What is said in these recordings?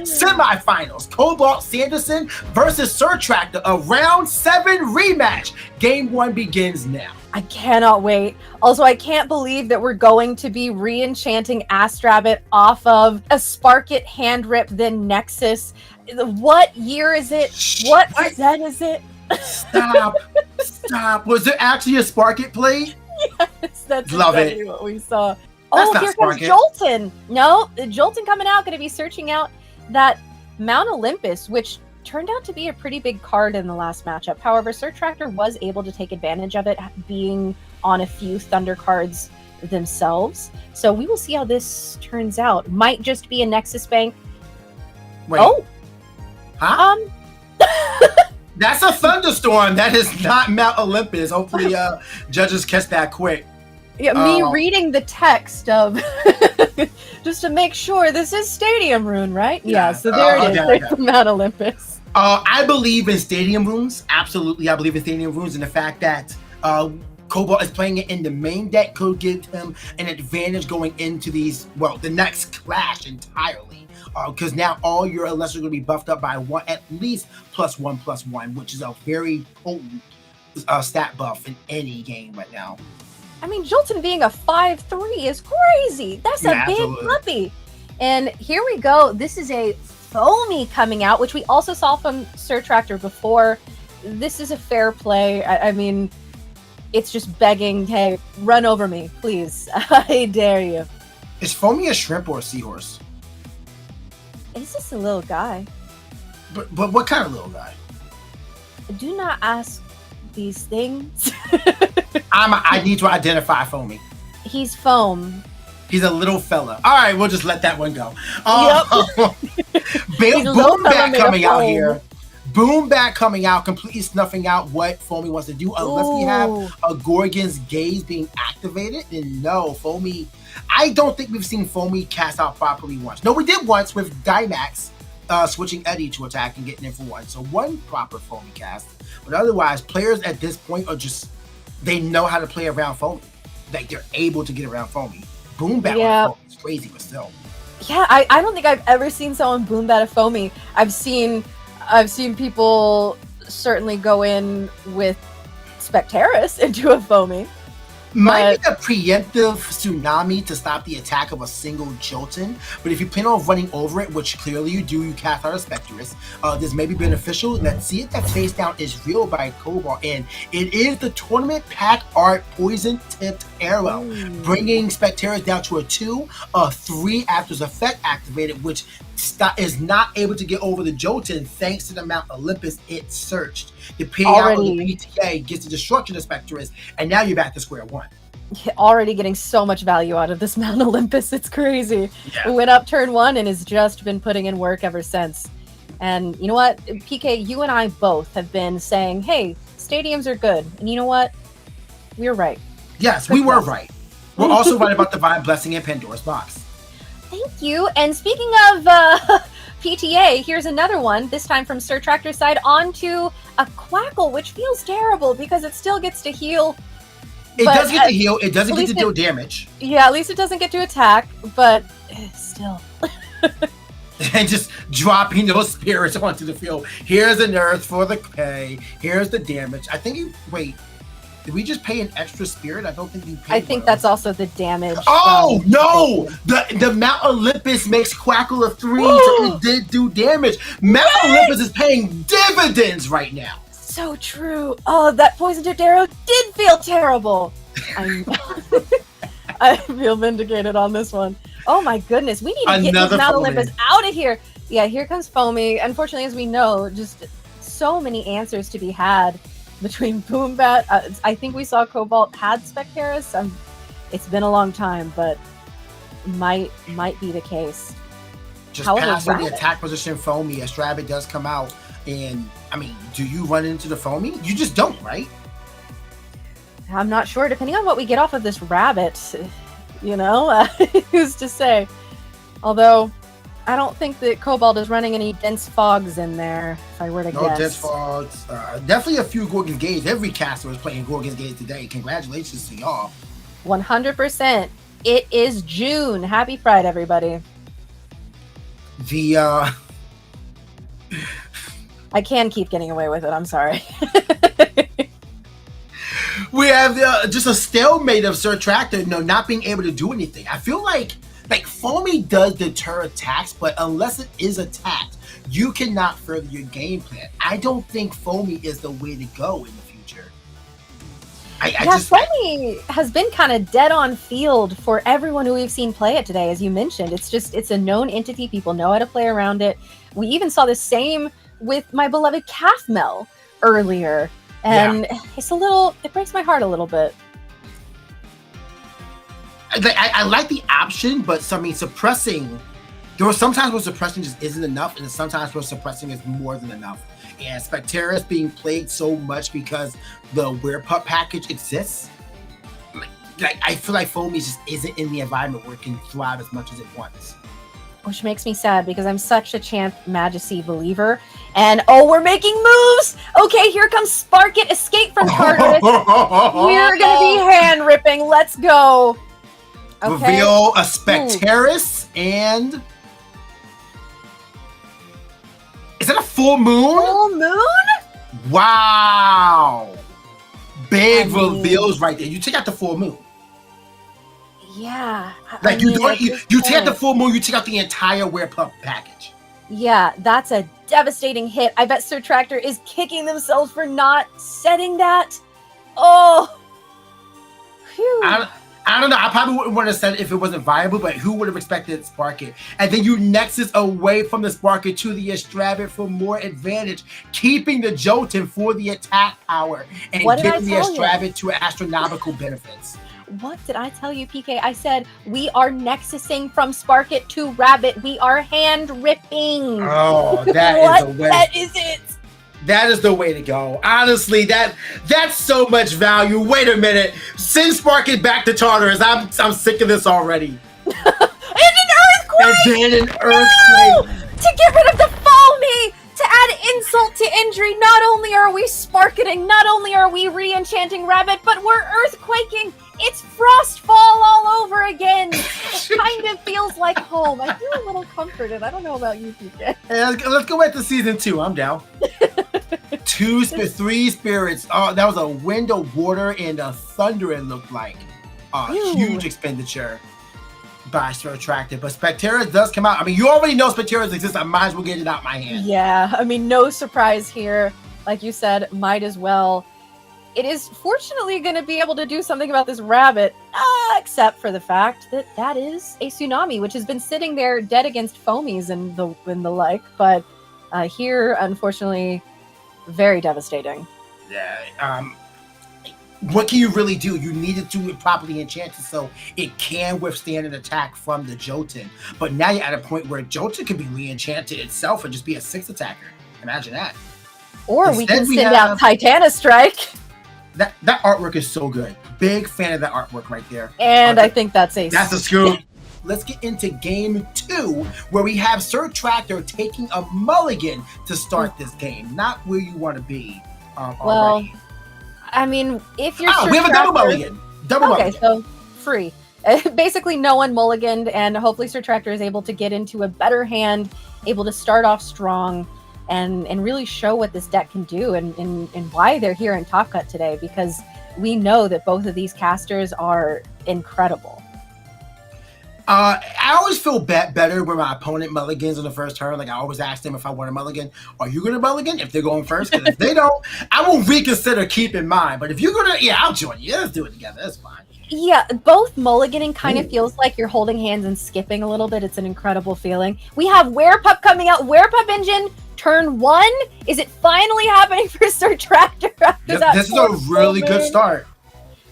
Semifinals, Cobalt Sanderson versus SirTractor, a round 7 rematch. Game 1 begins now. I cannot wait. Also, I can't believe that we're going to be re-enchanting Astrabbit off of a Sparkit hand rip, then Nexus. What year is it? What set is it? Stop. Was it actually a Sparkit play? Yes, that's exactly what we saw. That's here comes Jolton. No, Jolton coming out, going to be searching out that Mount Olympus, which turned out to be a pretty big card in the last matchup. However, SirTractor was able to take advantage of it, being on a few Thunder cards themselves. So we will see how this turns out. Might just be a Nexus Bank. Wait. Oh. Huh? That's a thunderstorm. That is not Mount Olympus. Hopefully, judges catch that quick. Yeah, me reading the text of just to make sure this is Stadium Rune, right? Yeah, so there it is. There's from Mount Olympus. I believe in Stadium Runes. Absolutely, I believe in Stadium Runes, and the fact that Cobalt is playing it in the main deck could give him an advantage going into these, the next clash entirely. Because now all your Elestrals are going to be buffed up by one, at least +1/+1, which is a very potent stat buff in any game right now. I mean, Jolton being a 5/3 is crazy. That's a big puppy. And here we go. This is a Foamy coming out, which we also saw from SirTractor before. This is a fair play. I mean, it's just begging, hey, run over me, please. I dare you. Is Foamy a shrimp or a seahorse? It's just a little guy. But what kind of little guy? Do not ask these things. I need to identify Foamy. He's foam. He's a little fella. All right, we'll just let that one go. Yep. Boombat coming out here. Boombat coming out, completely snuffing out what Foamy wants to do. Unless we have a Gorgon's Gaze being activated, then no, Foamy. I don't think we've seen Foamy cast out properly once. No, we did once with Dymax switching Eddie to attack and getting in for one. So one proper Foamy cast. But otherwise, players at this point are just, they know how to play around Foamy. Like, they're able to get around Foamy. Boombat with Foamy is crazy, but still. Yeah, I don't think I've ever seen someone Boombat a Foamy. I've seen people certainly go in with Spectaris into a Foamy. Might be a preemptive tsunami to stop the attack of a single Jolton, but if you plan on running over it, which clearly you do, you cast out a Spectaris, this may be beneficial. Let's see if that face down is real by Cobalt, and it is the tournament pack art poison tipped arrow, bringing Spectaris down to a 2, a 3 after its effect activated, which is not able to get over the Jolton thanks to the Mount Olympus it searched. The payout of the PTA gets the destruction of Spectaris, and now you're back to square one. Already getting so much value out of this Mount Olympus, it's crazy. Yeah. It went up turn 1 and has just been putting in work ever since. And you know what, PK, you and I both have been saying, hey, stadiums are good. And you know what? We were right. Yes, we were right. We're also right about Divine Blessing and Pandora's Box. Thank you. And speaking of PTA, here's another one, this time from SirTractor's side, onto a Quackle, which feels terrible because it still gets to heal. It does get to heal. It doesn't get to deal damage. Yeah, at least it doesn't get to attack, but still. And just dropping those spirits onto the field. Here's an earth for the pay. Here's the damage. I think wait, did we just pay an extra spirit? I don't think we paid. I think that's also the damage. Oh, no! The Mount Olympus makes Quackle a 3, so it did do damage. Mount Olympus is paying dividends right now. So true. Oh, that poison tipped arrow did feel terrible. I feel vindicated on this one. Oh my goodness, we need to get this Mount Olympus out of here. Yeah, here comes Foamy. Unfortunately, as we know, just so many answers to be had between Boombat. I think we saw Cobalt had Spectaris. It's been a long time, but might be the case. Just passing the attack position Foamy as Rabbit does come out. And, I mean, do you run into the Foamy? You just don't, right? I'm not sure. Depending on what we get off of this Rabbit, you know, who's to say? Although, I don't think that Cobalt is running any dense fogs in there, if I were to guess. No dense fogs. Definitely a few Gorgon's Gaze. Every caster is playing Gorgon's Gaze today. Congratulations to y'all. 100%. It is June. Happy Pride, everybody. The I can keep getting away with it. I'm sorry. We have just a stalemate of SirTractor, not being able to do anything. I feel like Foamy does deter attacks, but unless it is attacked, you cannot further your game plan. I don't think Foamy is the way to go in the future. Foamy has been kind of dead on field for everyone who we've seen play it today, as you mentioned. It's a known entity. People know how to play around it. We even saw the same with my beloved Calfmel earlier. And it breaks my heart a little bit. I like the option, but suppressing, there are sometimes where suppressing just isn't enough, and sometimes where suppressing is more than enough. And Specterus being played so much because the Werepup package exists, I feel like Foamy just isn't in the environment where it can thrive as much as it wants. Which makes me sad because I'm such a Champ Majesty believer. And we're making moves! Okay, here comes Sparkit, escape from Tartarus. We're gonna be hand ripping. Let's go. Okay. Reveal a Specterus and is that a full moon? Full moon? Wow. Big reveals right there. You take out the full moon. Yeah. You take out the full moon, you take out the entire Werepup package. Yeah, that's a devastating hit. I bet SirTractor is kicking themselves for not setting that. Oh. Phew. I don't know. I probably wouldn't want to set it if it wasn't viable, but who would have expected Sparkit? And then you Nexus away from the Sparkit to the Estrabit for more advantage, keeping the Jolteon for the attack power and giving the Estrabit to astronomical benefits. What did I tell you, PK? I said we are nexusing from Sparkit to Rabbit. We are hand ripping. Oh, that is the way. That is it. That is the way to go. Honestly, that's so much value. Wait a minute. Send Sparkit back to Tartarus. I'm sick of this already. And an earthquake. And then an earthquake. No! To get rid of the Foamy. To add insult to injury, not only are we Sparkiting, not only are we re-enchanting Rabbit, but we're earthquaking. It's Frostfall all over again. It kind of feels like home. I feel a little comforted. I don't know about you, PK. Hey, let's go back to season 2. I'm down. 3 spirits. Oh, that was a wind, a water, and a thunder. It looked like a huge expenditure by SirTractor. But Specterus does come out. I mean, you already know Specterus exists. I might as well get it out my hand. Yeah, I mean, no surprise here. Like you said, might as well. It is fortunately going to be able to do something about this Rabbit, except for the fact that that is a Tsunami, which has been sitting there dead against Foamies and the like. But here, unfortunately, very devastating. Yeah. What can you really do? You need to do it properly enchanted so it can withstand an attack from the Jolteon. But now you're at a point where Jolteon can be re-enchanted itself and just be a 6 attacker. Imagine that. Or instead, we can send out Titanic Strike. That artwork is so good. Big fan of that artwork right there. And I think that's a scoop. Let's get into game 2, where we have SirTractor taking a mulligan to start this game. Not where you want to be already. I mean, if you're we have a double mulligan. Okay, so free. Basically, no one mulliganed, and hopefully SirTractor is able to get into a better hand, able to start off strong, and really show what this deck can do and why they're here in Top Cut today, because we know that both of these casters are incredible. I always feel better when my opponent mulligans in the first turn. Like, I always ask them if I want a mulligan. Are you going to mulligan? If they're going first. Because if they don't, I will reconsider keeping mine. But if you're going to, I'll join you. Let's do it together. That's fine. Yeah, both mulliganing kind of feels like you're holding hands and skipping a little bit. It's an incredible feeling. We have Werepup coming out. Werepup Engine, turn 1. Is it finally happening for SirTractor? This is a really good start.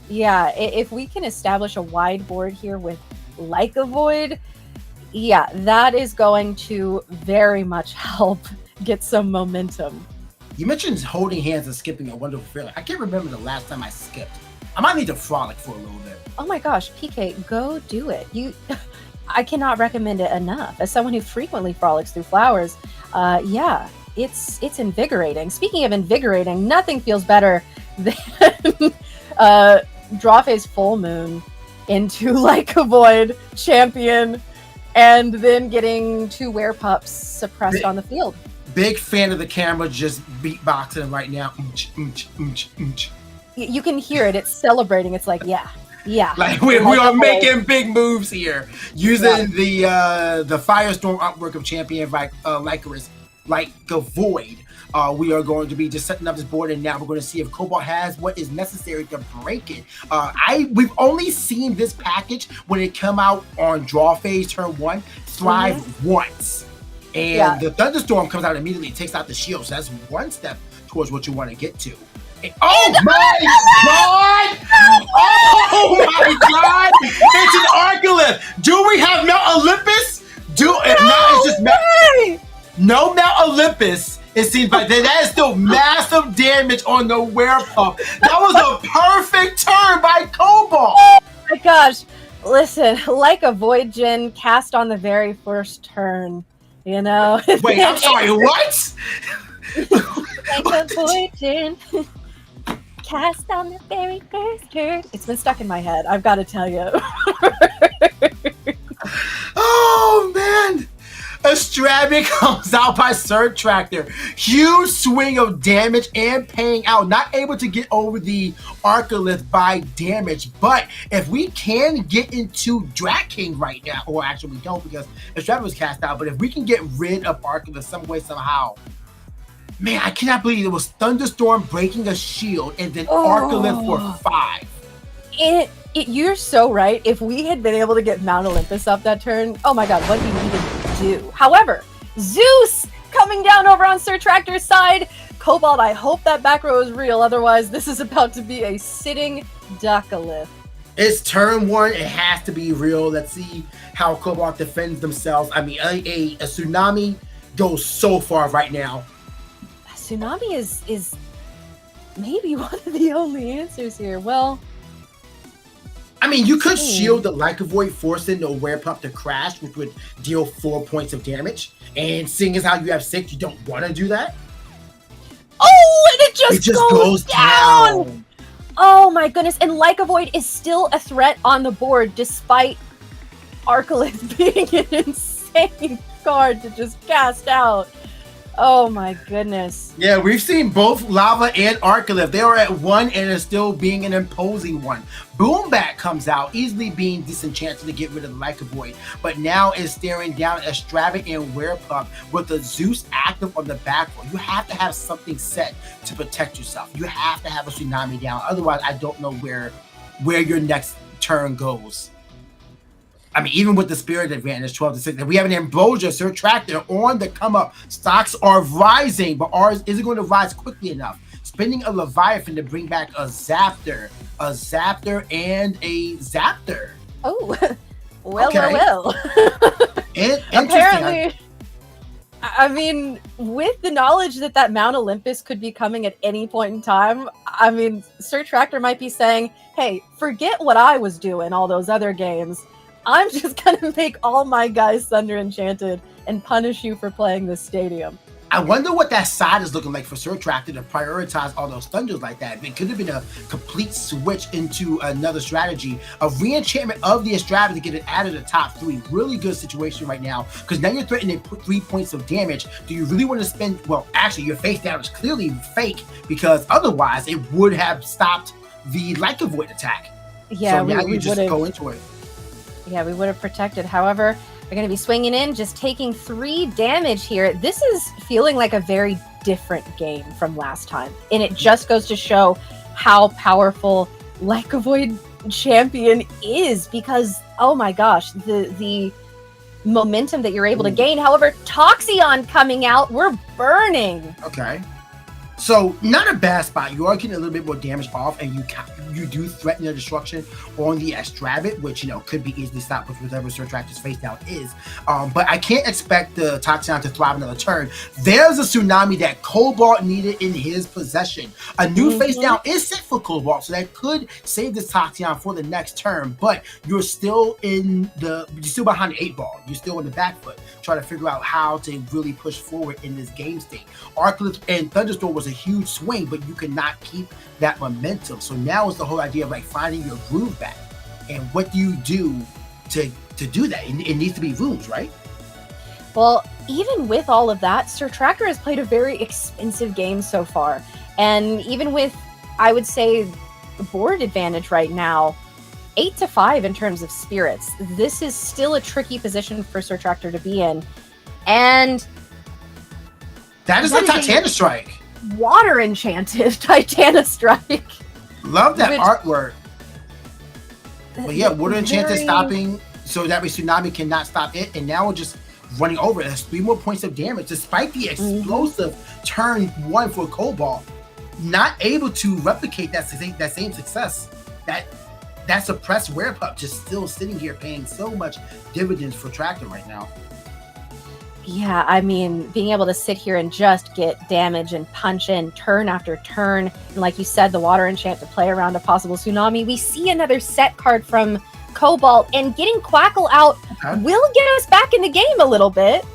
Yeah, if we can establish a wide board here with Like a Void, that is going to very much help get some momentum. You mentioned holding hands and skipping a wonderful feeling. I can't remember the last time I skipped. I might need to frolic for a little bit. Oh my gosh, PK, go do it. I cannot recommend it enough. As someone who frequently frolics through flowers, it's invigorating. Speaking of invigorating, nothing feels better than draw phase full moon into Like a Void champion and then getting 2 werepups suppressed on the field. Big fan of the camera just beatboxing right now. You can hear it. It's celebrating. It's like, yeah. Like we are making big moves here, using the Firestorm artwork of Champion Lycaris, like a void. We are going to be just setting up this board, and now we're going to see if Cobalt has what is necessary to break it. We've only seen this package when it come out on draw phase turn 1 thrive once, and the Thunderstorm comes out immediately, it takes out the shield, so that's one step towards what you want to get to. Oh my god! Oh my god! It's an Arcalith! Do we have Mount Olympus? If not, it's just no Mount Olympus. It seems like that is still massive damage on the werepup. That was a perfect turn by Cobalt. Oh my gosh! Listen, like a Void Gen cast on the very first turn, you know. Wait, I'm sorry. What? Like a Void Gen. Cast on the very first turn. It's been stuck in my head. I've got to tell you. Oh man! Estrabia comes out by SirTractor. Huge swing of damage and paying out. Not able to get over the Arcalith by damage. But if we can get into Drat King right now, or actually we don't because Estrabia was cast out. But if we can get rid of Arcalith some way, somehow. Man, I cannot believe it was Thunderstorm breaking a shield and then Arcalith for 5. You're so right. If we had been able to get Mount Olympus up that turn, oh my god, what he needed to do. However, Zeus coming down over on SirTractor's side. Cobalt, I hope that back row is real. Otherwise, this is about to be a sitting Duckalith. It's turn 1. It has to be real. Let's see how Cobalt defends themselves. I mean, a Tsunami goes so far right now. Tsunami is maybe one of the only answers here. Well, I mean, you could shield the Like a Void, forcing the werepup to crash, which would deal 4 points of damage. And seeing as how you have 6, you don't want to do that. Oh, and it just goes down. Oh my goodness! And Like a Void is still a threat on the board, despite Arcalith being an insane card to just cast out. Oh my goodness. Yeah, we've seen both Lava and Arcalith. They are at 1 and are still being an imposing one. Boombat comes out, easily being disenchanted to get rid of the Like a Void, but now is staring down at Estrabia and Werepup with the Zeus active on the back row. You have to have something set to protect yourself. You have to have a Tsunami down. Otherwise, I don't know where your next turn goes. I mean, even with the Spirit advantage, 12-6, we have an Ambrosia SirTractor on the come up. Stocks are rising, but ours isn't going to rise quickly enough. Spending a Leviathan to bring back a Zaptor, and a Zaptor. Oh, well. Apparently, I mean, with the knowledge that Mount Olympus could be coming at any point in time, I mean, SirTractor might be saying, hey, forget what I was doing all those other games. I'm just gonna make all my guys Thunder Enchanted and punish you for playing this stadium. I wonder what that side is looking like for SirTractor to prioritize all those Thunders like that. It could have been a complete switch into another strategy of re-enchantment of the Estrabia to get it out of the top 3. Really good situation right now, because now you're threatening to put 3 points of damage. Do you really want to spend, well, actually your face down is clearly fake, because otherwise it would have stopped the Like a Void attack. Yeah, so now you just go into it. Yeah, we would have protected. However, we're going to be swinging in, just taking 3 damage here. This is feeling like a very different game from last time. And it just goes to show how powerful Like a Void Champion is, because, oh my gosh, the momentum that you're able to gain. However, Toxion coming out, we're burning. Okay. So, not a bad spot. You are getting a little bit more damage off, and you do threaten the destruction on the Estrabia, which, could be easily stopped with whatever SirTractor's face down is. But I can't expect the Toxion to thrive another turn. There's a Tsunami that Cobalt needed in his possession. A new face down is set for Cobalt, so that could save this Toxion for the next turn, but you're still behind the 8 ball. You're still in the back foot, trying to figure out how to really push forward in this game state. Arcalith and Thunderstorm was a huge swing, but you cannot keep that momentum. So now is the whole idea of finding your groove back. And what do you do to do that. It needs to be rules, right? Well, even with all of that, SirTractor has played a very expensive game so far. And even with, I would say, the board advantage right now, 8-5 in terms of spirits, this is still a tricky position for SirTractor to be in. And that is a Titanic Strike. Water enchanted Titanic Strike. Love that artwork. But yeah, water enchanted stopping, so that way Tsunami cannot stop it. And now we're just running over it. That's 3 more points of damage, despite the explosive turn 1 for Cobalt. Not able to replicate that same success. That suppressed Werepup just still sitting here paying so much dividends for Tractor right now. Yeah, I mean, being able to sit here and just get damage and punch in turn after turn. And like you said, the water enchant to play around a possible Tsunami. We see another set card from Cobalt, and getting Quackle out will get us back in the game a little bit.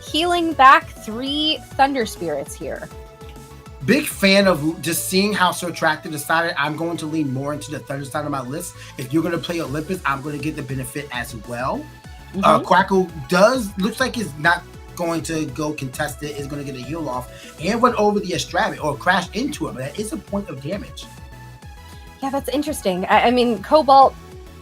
Healing back 3 Thunder Spirits here. Big fan of just seeing how SirTractor decided I'm going to lean more into the Thunder side of my list. If you're going to play Olympus, I'm going to get the benefit as well. Quackle looks like is not going to go contest it, is going to get a heal off and run over the Astrabit or crash into it, but that is a point of damage. Yeah, that's interesting. I mean, Cobalt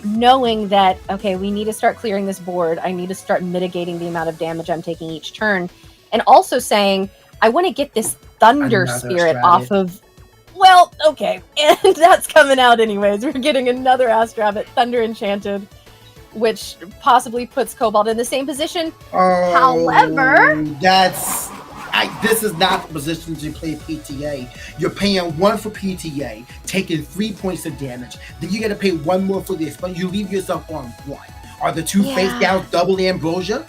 knowing that, okay, we need to start clearing this board. I need to start mitigating the amount of damage I'm taking each turn. And also saying, I want to get this Thunder Spirit off of, well, okay, and that's coming out anyways. We're getting another Astrabit Thunder Enchanted, which possibly puts Cobalt in the same position. However, this is not the position to play PTA. You're paying 1 for PTA, taking 3 points of damage. Then you got to pay 1 more for the expense. You leave yourself on 1. Are the 2 face down double Ambrosia?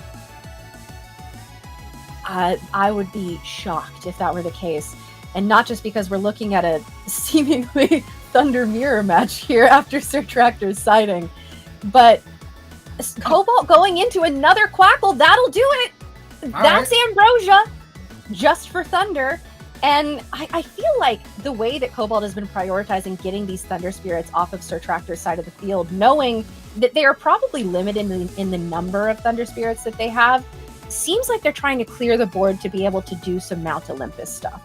I would be shocked if that were the case. And not just because we're looking at a seemingly Thunder Mirror match here after SirTractor's sighting, but Cobalt going into another Quackle, that'll do it. That's Ambrosia, just for Thunder. And I feel like the way that Cobalt has been prioritizing getting these Thunder Spirits off of SirTractor's side of the field, knowing that they are probably limited in the number of Thunder Spirits that they have, seems like they're trying to clear the board to be able to do some Mount Olympus stuff.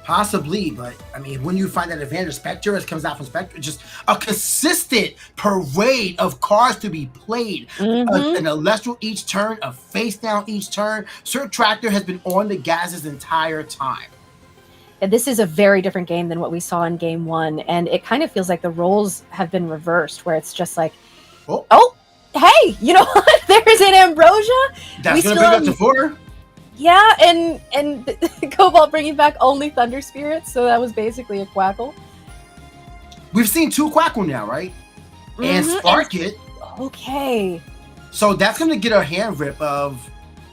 Possibly, but I mean, when you find that advantage, Spectre comes out from Spectre, just a consistent parade of cards to be played. An Elestral each turn, a face down each turn. SirTractor has been on the gas this entire time. And this is a very different game than what we saw in game 1, and it kind of feels like the roles have been reversed, where it's just like, oh hey, you know what? There's an Ambrosia. That's going to bring up to 4. Yeah, and Cobalt bringing back only Thunder Spirits, so that was basically a Quackle. We've seen 2 Quackle now, right? And Spark it. Okay. So that's going to get a hand rip of,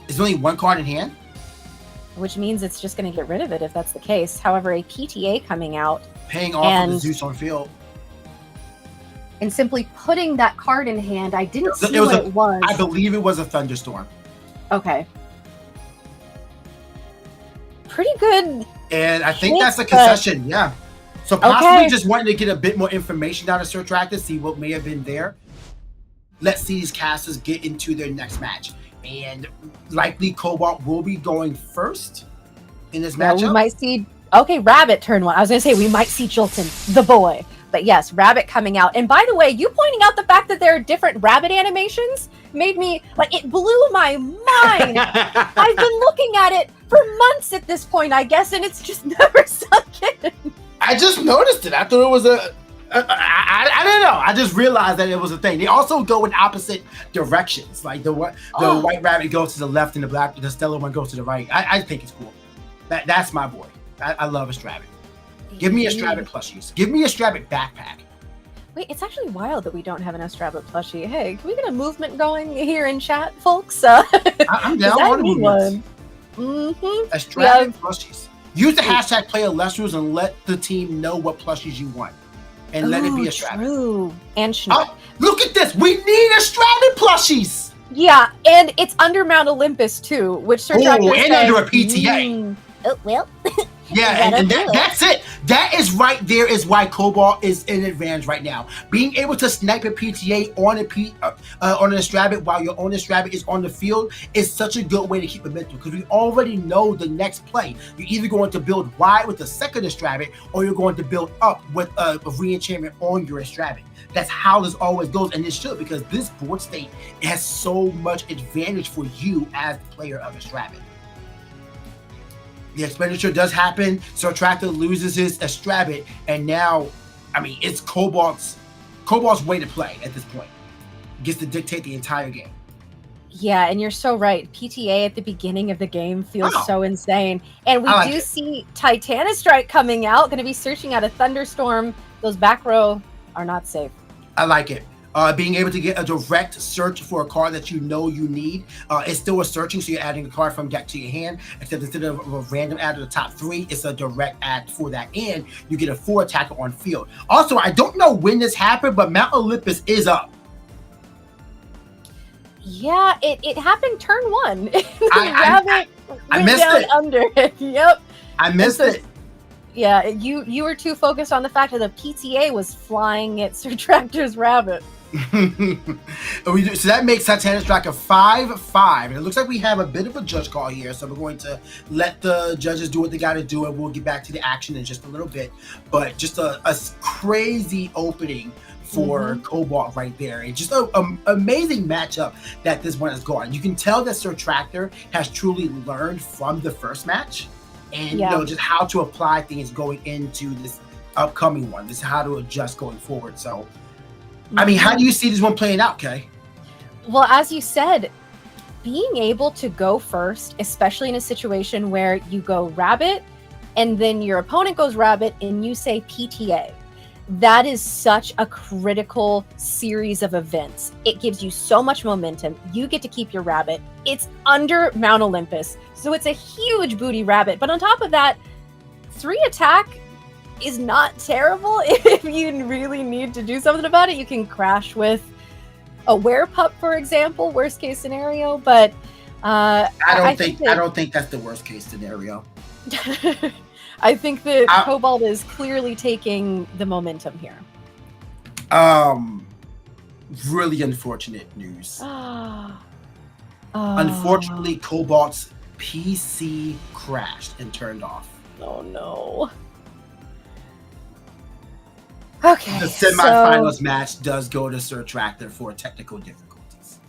is only 1 card in hand? Which means it's just going to get rid of it if that's the case. However, a PTA coming out. Paying off of the Zeus on field. And simply putting that card in hand. I didn't see what it was. I believe it was a Thunderstorm. Okay. Pretty good. And I think that's a concession, yeah. So possibly just wanting to get a bit more information out of SirTractor, see what may have been there. Let's see these casters get into their next match. And likely Cobalt will be going first in this matchup. We might see, Rabbit turn 1. I was going to say we might see Jolton, the boy. But yes, Rabbit coming out. And by the way, you pointing out the fact that there are different Rabbit animations made me, it blew my mind. I've been looking at it for months at this point, I guess, and it's just never sunk in. I just noticed it. I thought it was I don't know. I just realized that it was a thing. They also go in opposite directions. Like the White Rabbit goes to the left and the Stellar one goes to the right. I think it's cool. That's my boy. I love Astrabit. Give me Astrabit plushies. Give me Astrabit backpack. Wait, it's actually wild that we don't have an Astrabit plushie. Hey, can we get a movement going here in chat, folks? I'm down on the movement. Astrabit plushies. Use the hashtag play Elestrals and let the team know what plushies you want. And let it be Astrabit. True. And Schnook. Look at this. We need Astrabit plushies. Yeah, and it's under Mount Olympus too, which SirTractor and under a PTA. well. Yeah, and that's it. That is right there is why Cobalt is in advantage right now. Being able to snipe a PTA on a Strabbit while your own Strabbit is on the field is such a good way to keep momentum, because we already know the next play. You're either going to build wide with the second Strabbit, or you're going to build up with a re-enchantment on your Strabbit. That's how this always goes, and it should, because this board state has so much advantage for you as the player of a Strabbit. The expenditure does happen. SirTractor loses his Strabbit, and now, I mean, it's Cobalt's way to play at this point. Gets to dictate the entire game. Yeah, and you're so right. PTA at the beginning of the game feels so insane. And we do see Titanostrike coming out, going to be searching out a Thunderstorm. Those back row are not safe. I like it. Being able to get a direct search for a card that you know you need. It's still a searching, so you're adding a card from deck to your hand, except instead of a random add to the top 3, it's a direct add for that, and you get a 4 attacker on field. Also, I don't know when this happened, but Mount Olympus is up. Yeah, it happened turn 1. I missed it. Under it. Yep. I missed it. Yeah, you were too focused on the fact that the PTA was flying at SirTractor's rabbit. So that makes Titanostrike a 5/5, and it looks like we have a bit of a judge call here, so we're going to let the judges do what they got to do, and we'll get back to the action in just a little bit. But just a crazy opening for Cobalt right there. It's just an amazing matchup that this one has gone. You can tell that SirTractor has truly learned from the first match, and you know, just how to apply things going into this upcoming one. This is how to adjust going forward. So I mean, how do you see this one playing out, Kay? Well, as you said, being able to go first, especially in a situation where you go rabbit and then your opponent goes rabbit and you say PTA, that is such a critical series of events. It gives you so much momentum. You get to keep your rabbit. It's under Mount Olympus, so it's a huge booty rabbit. But on top of that, 3 attack is not terrible. If you really need to do something about it, you can crash with a werepup, for example, worst case scenario. But I don't think that's the worst case scenario. I think that Cobalt is clearly taking the momentum here. Really unfortunate news. Unfortunately, Cobalt's PC crashed and turned off. Oh no. Okay. The semifinals match does go to SirTractor for technical difficulties.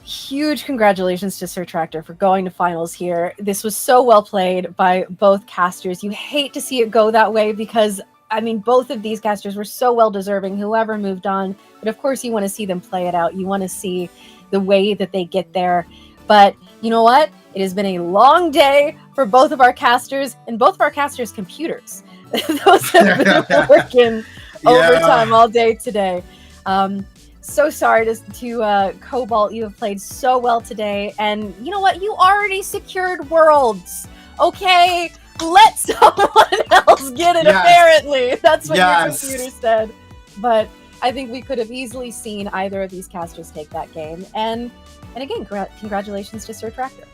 Huge congratulations to SirTractor for going to finals here. This was so well played by both casters. You hate to see it go that way because, I mean, both of these casters were so well deserving, whoever moved on. But of course, you want to see them play it out. You want to see the way that they get there. But you know what? It has been a long day for both of our casters and both of our casters' computers. Those have been working overtime all day today. So sorry to Cobalt. You have played so well today. And you know what? You already secured worlds. Okay? Let someone else get it, apparently. That's what your computer said. But I think we could have easily seen either of these casters take that game. And again, congratulations to SirTractor.